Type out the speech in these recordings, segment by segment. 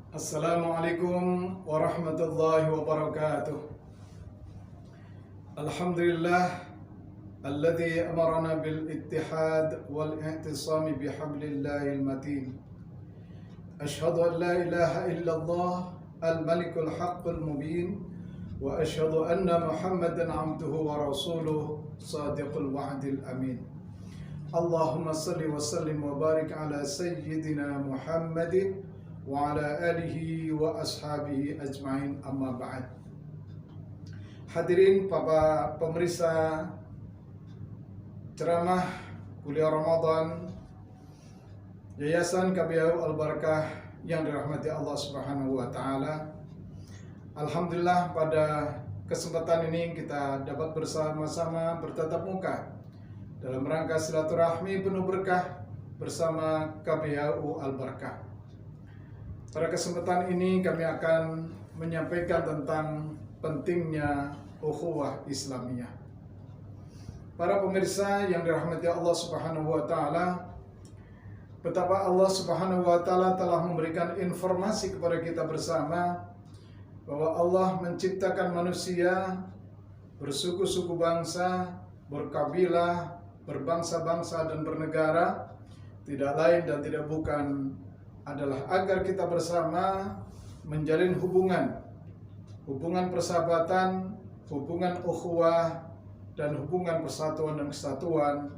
Assalamualaikum warahmatullahi wabarakatuh. Alhamdulillah alladzi amarna bil ittihad wal i'tisam bihablillahil matin. Ashhadu an la ilaha illallah al-malikul haqqul mubin wa ashhadu anna Muhammadan abduhu wa rasuluh sadiqul wa'dil amin. Allahumma salli wa sallim wa barik ala sayyidina Muhammadin wa ala alihi wa ashabihi ajma'in, amma ba'd. Hadirin para pemirsa ceramah kuliah Ramadan Yayasan KBAU Al-Barakah yang dirahmati Allah Subhanahu wa taala. Alhamdulillah, pada kesempatan ini kita dapat bersama-sama bertatap muka dalam rangka silaturahmi penuh berkah bersama KBAU Al-Barakah. Pada kesempatan ini kami akan menyampaikan tentang pentingnya ukhuwah Islamiyah. Para pemirsa yang dirahmati Allah Subhanahu wa taala, betapa Allah Subhanahu wa taala telah memberikan informasi kepada kita bersama bahwa Allah menciptakan manusia bersuku-suku bangsa, berkabilah, berbangsa-bangsa dan bernegara, tidak lain dan tidak bukan adalah agar kita bersama menjalin hubungan persahabatan, hubungan ukhuwah, dan hubungan persatuan dan kesatuan,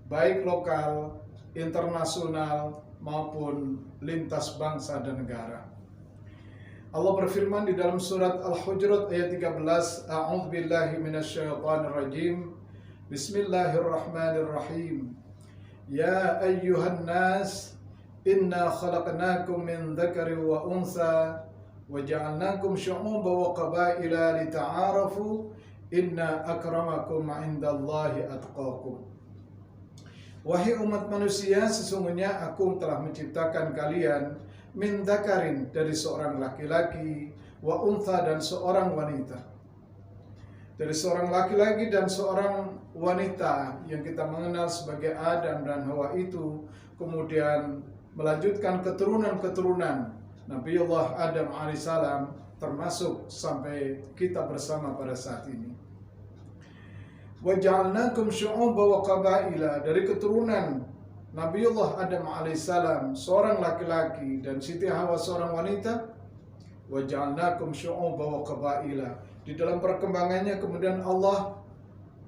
baik lokal, internasional, maupun lintas bangsa dan negara. Allah berfirman di dalam surat Al-Hujurat ayat 13, A'udzubillahi minasyaitonirrajim. Bismillahirrahmanirrahim. Ya ayyuhan nas, inna khalaqnakum min dzakarin wa untha wa ja'alnakum syu'uban wa qabaila lita'arafu inna akramakum 'indallahi atqakum. Wahai umat manusia, sesungguhnya aku telah menciptakan kalian min dzakarin, dari seorang laki-laki, wa untha, dan seorang wanita. Dari seorang laki-laki dan seorang wanita yang kita mengenal sebagai Adam dan Hawa itu kemudian melanjutkan keturunan-keturunan Nabiullah Adam alaihissalam, termasuk sampai kita bersama pada saat ini. Wa ja'alnakum syu'uban wa qabaila, dari keturunan Nabiullah Adam alaihissalam seorang laki-laki dan Siti Hawa seorang wanita. Wa ja'alnakum syu'uban wa qabaila, di dalam perkembangannya kemudian Allah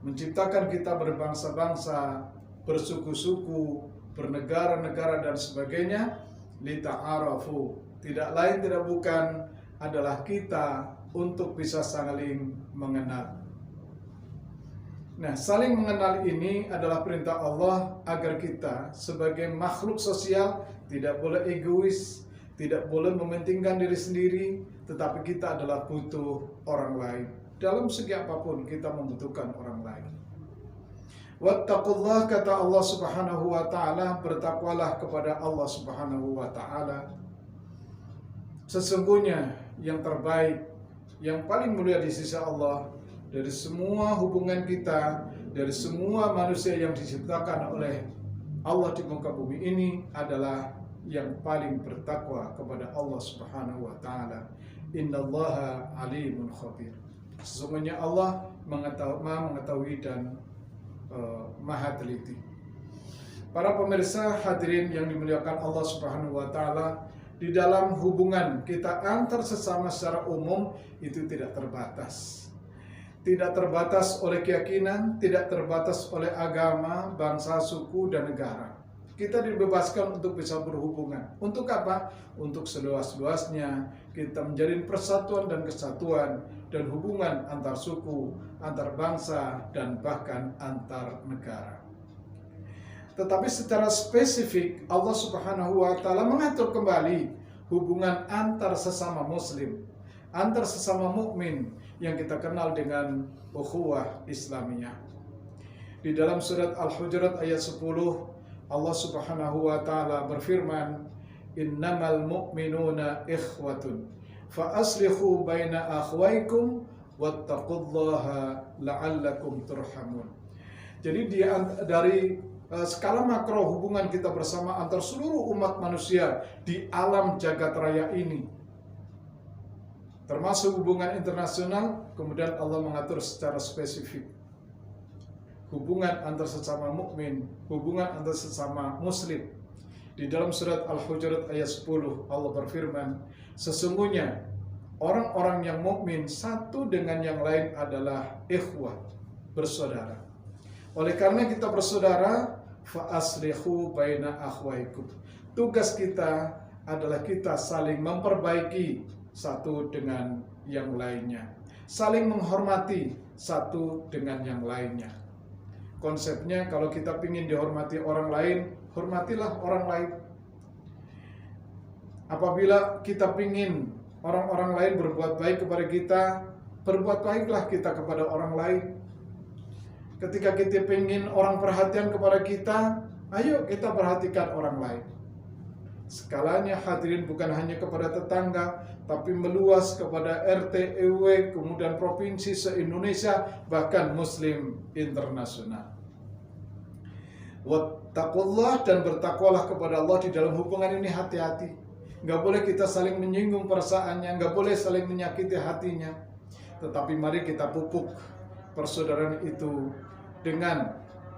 menciptakan kita berbangsa-bangsa, bersuku-suku, bernegara-negara dan sebagainya, lita'arafu, tidak lain tidak bukan adalah kita untuk bisa saling mengenal. Nah, saling mengenal ini adalah perintah Allah agar kita sebagai makhluk sosial tidak boleh egois, tidak boleh mementingkan diri sendiri, tetapi kita adalah butuh orang lain. Dalam segi apapun kita membutuhkan orang lain. Wattaqullah, kata Allah Subhanahu wa taala, bertakwalah kepada Allah Subhanahu wa taala. Sesungguhnya yang terbaik, yang paling mulia di sisi Allah dari semua hubungan kita, dari semua manusia yang diciptakan oleh Allah di muka bumi ini adalah yang paling bertakwa kepada Allah Subhanahu wa taala. Innallaha alimun khabir. Sesungguhnya Allah mengetahui dan maha teliti. Para pemirsa hadirin yang dimuliakan Allah Subhanahu wa taala, di dalam hubungan kita antar sesama secara umum itu tidak terbatas. Tidak terbatas oleh keyakinan, tidak terbatas oleh agama, bangsa, suku, dan negara. Kita dibebaskan untuk bisa berhubungan. Untuk apa? Untuk seluas-luasnya kita menjalin persatuan dan kesatuan dan hubungan antar suku, antar bangsa, dan bahkan antar negara. Tetapi secara spesifik Allah Subhanahu wa taala mengatur kembali hubungan antar sesama muslim, antar sesama mukmin yang kita kenal dengan ukhuwah Islamiyah. Di dalam surat Al-Hujurat ayat 10, Allah Subhanahu wa taala berfirman, "Innamal mu'minuna ikhwatun fa aslihu baina akhwaykum wattaqullaha la'allakum turhamun." Jadi dari skala makro hubungan kita bersama antar seluruh umat manusia di alam jagat raya ini, Termasuk hubungan internasional, kemudian Allah mengatur secara spesifik. Hubungan antar sesama mukmin, hubungan antar sesama muslim. Di dalam surat Al-Hujurat ayat 10 Allah berfirman, sesungguhnya orang-orang yang mukmin satu dengan yang lain adalah ikhwah, bersaudara. Oleh karena kita bersaudara, fa aslihu baina akhwaikum. Tugas kita adalah kita saling memperbaiki satu dengan yang lainnya, saling menghormati satu dengan yang lainnya. Konsepnya kalau kita ingin dihormati orang lain, hormatilah orang lain. Apabila kita ingin orang-orang lain berbuat baik kepada kita, berbuat baiklah kita kepada orang lain. Ketika kita ingin orang perhatian kepada kita, ayo kita perhatikan orang lain. Skalanya hadirin bukan hanya kepada tetangga, tapi meluas kepada RT, RW, kemudian provinsi se-Indonesia, bahkan muslim internasional. Wattaqullah, dan bertakwalah kepada Allah di dalam hubungan ini, hati-hati. Nggak boleh kita saling menyinggung perasaannya, nggak boleh saling menyakiti hatinya. Tetapi mari kita pupuk persaudaraan itu dengan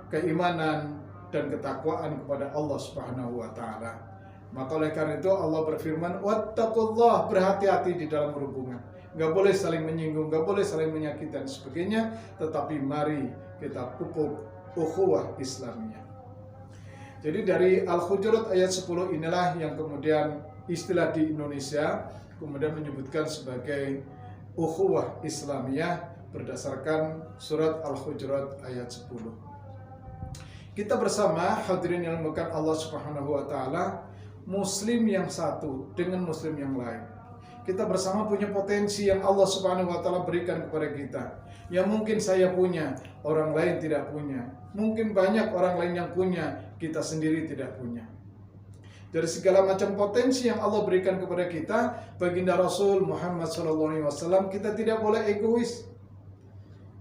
keimanan dan ketakwaan kepada Allah Subhanahu wa Ta'ala. Maka oleh karena itu Allah berfirman, wattaqullah, berhati-hati di dalam hubungan. Nggak boleh saling menyinggung, nggak boleh saling menyakiti dan sebagainya. Tetapi mari kita pupuk ukhuwah Islamiyah. Jadi dari Al-Hujurat ayat 10 inilah yang kemudian istilah di Indonesia kemudian menyebutkan sebagai ukhuwah Islamiyah berdasarkan surat Al-Hujurat ayat 10. Kita bersama hadirin yang dimuliakan Allah Subhanahu wa Ta'ala, muslim yang satu dengan muslim yang lain. Kita bersama punya potensi yang Allah Subhanahu wa Ta'ala berikan kepada kita. Yang mungkin saya punya, orang lain tidak punya. Mungkin banyak orang lain yang punya, kita sendiri tidak punya. Dari segala macam potensi yang Allah berikan kepada kita, baginda Rasul Muhammad SAW, kita tidak boleh egois.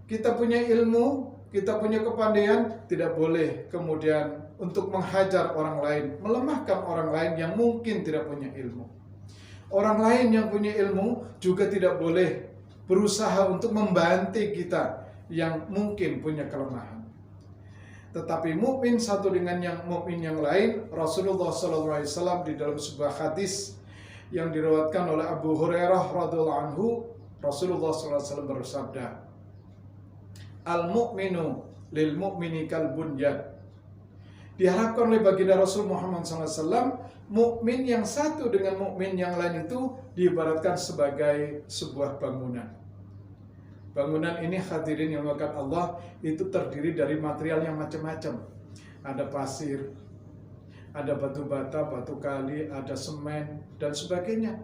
Kita punya ilmu, kita punya kepandaian, tidak boleh kemudian untuk menghajar orang lain, melemahkan orang lain yang mungkin tidak punya ilmu. Orang lain yang punya ilmu juga tidak boleh berusaha untuk membanting kita yang mungkin punya kelemahan. Tetapi mukmin satu dengan yang mukmin yang lain, Rasulullah SAW di dalam sebuah hadis yang diriwayatkan oleh Abu Hurairah radhiyallahu anhu, Rasulullah SAW bersabda, al-mu'minu lil mu'mini kal bunyan. Diharapkan oleh baginda Rasul Muhammad SAW, mukmin yang satu dengan mukmin yang lain itu diibaratkan sebagai sebuah bangunan. Bangunan ini hadirin yang dimuliakan Allah itu terdiri dari material yang macam-macam. Ada pasir, ada batu bata, batu kali, ada semen dan sebagainya.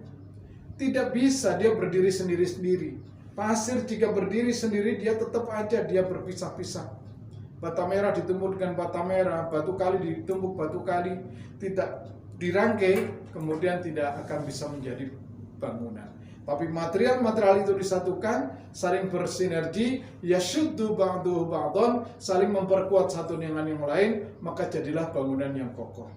Tidak bisa dia berdiri sendiri-sendiri. Pasir jika berdiri sendiri dia tetap aja dia berpisah-pisah. Bata merah ditumbuk dengan bata merah, batu kali ditumbuk batu kali, tidak dirangkai, kemudian tidak akan bisa menjadi bangunan. Tapi material-material itu disatukan, saling bersinergi, yashuddu ba'duhu ba'dhan, saling memperkuat satu dengan yang lain, maka jadilah bangunan yang kokoh.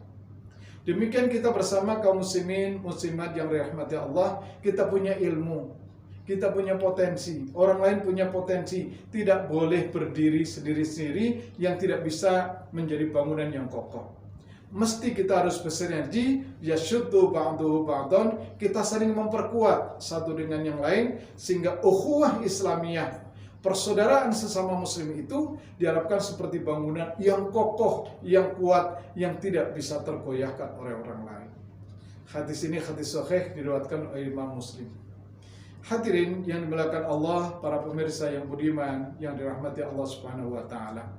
Demikian kita bersama kaum muslimin, muslimat yang dirahmati Allah, kita punya ilmu, kita punya potensi, orang lain punya potensi, tidak boleh berdiri sendiri-sendiri yang tidak bisa menjadi bangunan yang kokoh. Mesti kita harus bersinergi, yashuddu ba'duhu ba'dhan, kita saling memperkuat satu dengan yang lain, sehingga ukhuwah Islamiyah, persaudaraan sesama muslim itu diharapkan seperti bangunan yang kokoh, yang kuat, yang tidak bisa tergoyahkan oleh orang lain. Hadis ini hadis sahih diriwayatkan oleh Imam Muslim. Hadirin yang dimuliakan Allah, para pemirsa yang budiman, yang dirahmati Allah Subhanahu wa Ta'ala.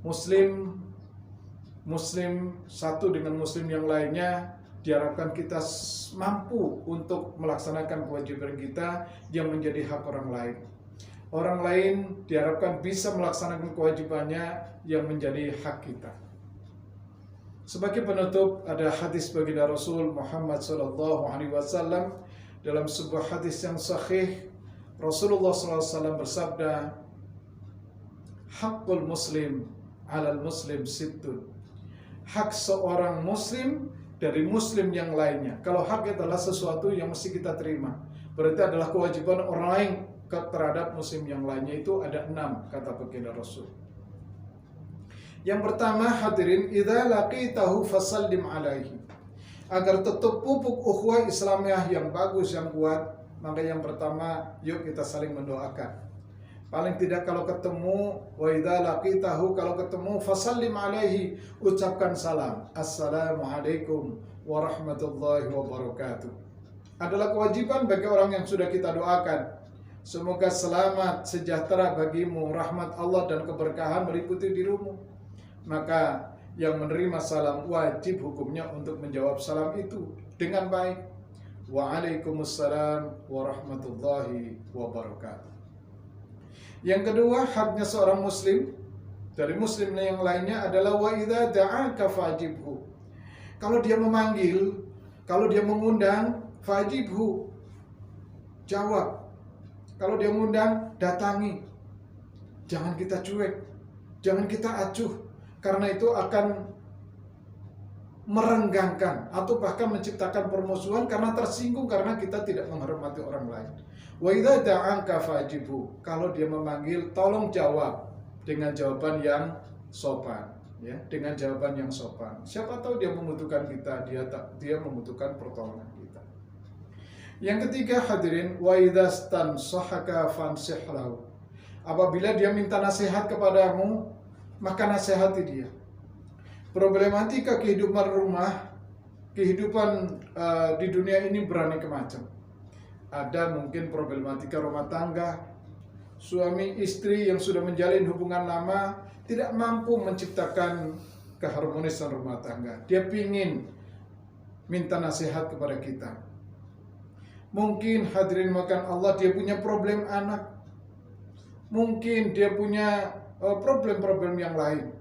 Muslim satu dengan muslim yang lainnya diharapkan kita mampu untuk melaksanakan kewajiban kita yang menjadi hak orang lain. Orang lain diharapkan bisa melaksanakan kewajibannya yang menjadi hak kita. Sebagai penutup, ada hadis baginda Rasul Muhammad SAW dalam sebuah hadis yang sahih. Rasulullah SAW bersabda, haqqul muslim alal muslim sittun. Hak seorang muslim dari muslim yang lainnya. Kalau hak adalah sesuatu yang mesti kita terima, berarti adalah kewajiban orang lain terhadap muslim yang lainnya. Itu ada 6 kata baginda Rasul. Yang pertama, hadirin, idza laqitahu fasallim alaihi. Agar tetap pupuk ukhuwah Islamiyah yang bagus, yang kuat, maka yang pertama, yuk kita saling mendoakan. Paling tidak kalau ketemu, wa idza laqitahu, kalau ketemu fasallim alaihi, ucapkan salam. Assalamualaikum warahmatullahi wabarakatuh. Adalah kewajiban bagi orang yang sudah kita doakan. Semoga selamat, sejahtera bagimu, rahmat Allah dan keberkahan meliputi dirimu. Maka yang menerima salam wajib hukumnya untuk menjawab salam itu dengan baik. Waalaikumsalam warahmatullahi wabarakatuh. Yang kedua, haknya seorang muslim dari muslim yang lainnya adalah wa idza da'aka fajibhu. Kalau dia memanggil, kalau dia mengundang, fajibhu, jawab. Kalau dia mengundang, datangi. Jangan kita cuek, jangan kita acuh. Karena itu akan merenggangkan atau bahkan menciptakan permusuhan karena tersinggung karena kita tidak menghormati orang lain. Wa idza da'anka fajibhu. Kalau dia memanggil, tolong jawab dengan jawaban yang sopan, ya, dengan jawaban yang sopan. Siapa tahu dia membutuhkan kita, dia membutuhkan pertolongan kita. Yang ketiga, hadirin, wa idza stansahaka fansih lahu. Apabila dia minta nasihat kepadamu, maka nasihati dia. Problematika kehidupan rumah, kehidupan di dunia ini beraneka macam. Ada mungkin problematika rumah tangga, suami istri yang sudah menjalin hubungan lama tidak mampu menciptakan keharmonisan rumah tangga. Dia pingin minta nasihat kepada kita. Mungkin hadirin makan Allah, dia punya problem anak. Mungkin dia punya problem-problem yang lain.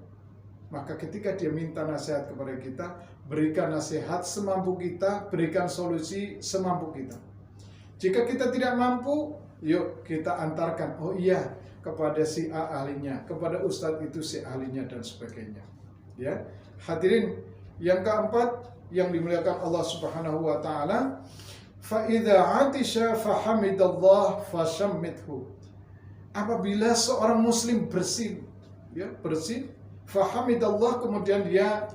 Maka ketika dia minta nasihat kepada kita, berikan nasihat semampu kita, berikan solusi semampu kita. Jika kita tidak mampu, yuk kita antarkan, oh iya, kepada si A ahlinya, kepada ustadz itu si ahlinya dan sebagainya. Ya, hadirin, yang keempat yang dimuliakan Allah Subhanahu wa taala, fa idza atisha fahamidallah fashammithu. Apabila seorang muslim bersin, ya, bersin, fahamidallah, kemudian dia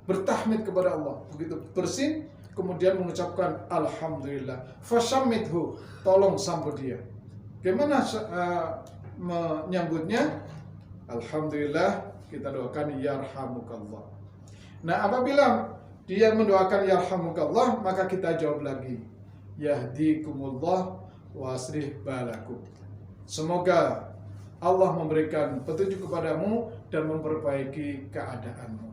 bertahmid kepada Allah. Begitu bersin, kemudian mengucapkan alhamdulillah, fashammithu, tolong sambut dia. Bagaimana menyambutnya? Alhamdulillah, kita doakan yarhamukallah. Nah, apabila dia mendoakan yarhamukallah, maka kita jawab lagi, yahdikumullah wa aslih balakum. Semoga Allah memberikan petunjuk kepadamu dan memperbaiki keadaanmu.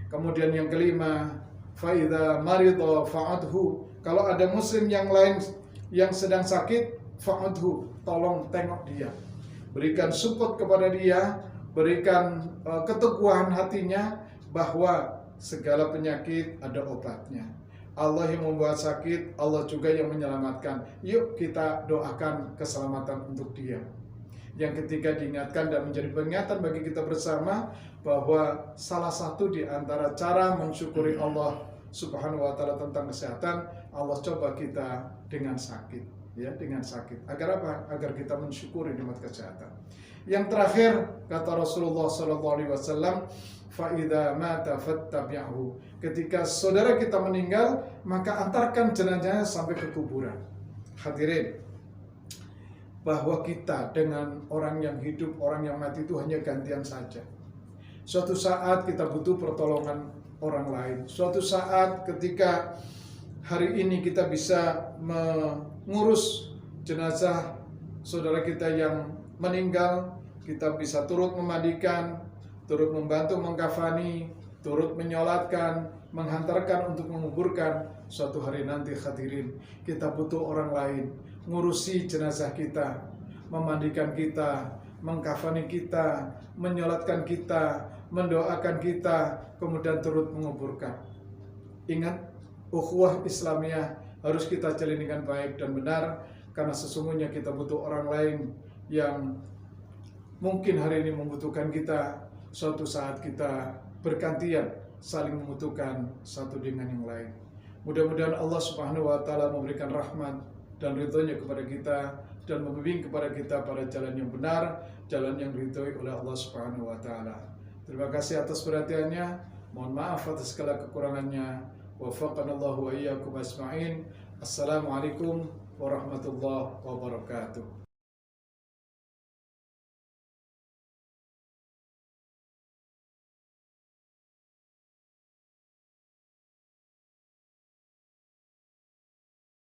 Kemudian yang kelima, fa idza marida fa'udhu. Kalau ada muslim yang lain yang sedang sakit, fa'udhu, tolong tengok dia. Berikan support kepada dia, berikan keteguhan hatinya bahwa segala penyakit ada obatnya. Allah yang membuat sakit, Allah juga yang menyelamatkan. Yuk kita doakan keselamatan untuk dia. Yang ketiga, diingatkan dan menjadi peringatan bagi kita bersama bahwa salah satu di antara cara mensyukuri Allah Subhanahu wa taala tentang kesehatan, Allah coba kita dengan sakit, ya, dengan sakit. Agar apa? Agar kita mensyukuri nikmat kesehatan. Yang terakhir, kata Rasulullah SAW, fa'idha mata fattabi'ahu. Ketika saudara kita meninggal, maka antarkan jenazahnya sampai ke kuburan. Hadirin, bahwa kita dengan orang yang hidup, orang yang mati itu hanya gantian saja. Suatu saat kita butuh pertolongan orang lain. Suatu saat ketika hari ini kita bisa mengurus jenazah saudara kita yang meninggal, kita bisa turut memandikan, turut membantu mengkafani, turut menyolatkan, menghantarkan untuk menguburkan. Suatu hari nanti hadirin, kita butuh orang lain ngurusi jenazah kita, memandikan kita, mengkafani kita, menyolatkan kita, mendoakan kita, kemudian turut menguburkan. Ingat, ukhuwah Islamiyah harus kita jalin dengan baik dan benar, karena sesungguhnya kita butuh orang lain yang mungkin hari ini membutuhkan kita. Suatu saat kita bergantian saling membutuhkan satu dengan yang lain. Mudah-mudahan Allah Subhanahu wa taala memberikan rahmat dan ridhonya kepada kita dan membimbing kepada kita pada jalan yang benar, jalan yang diridhoi oleh Allah Subhanahu wa taala. Terima kasih atas perhatiannya. Mohon maaf atas segala kekurangannya. Wafaqanallahu wa iyyakum ajma'in. Assalamualaikum warahmatullahi wabarakatuh.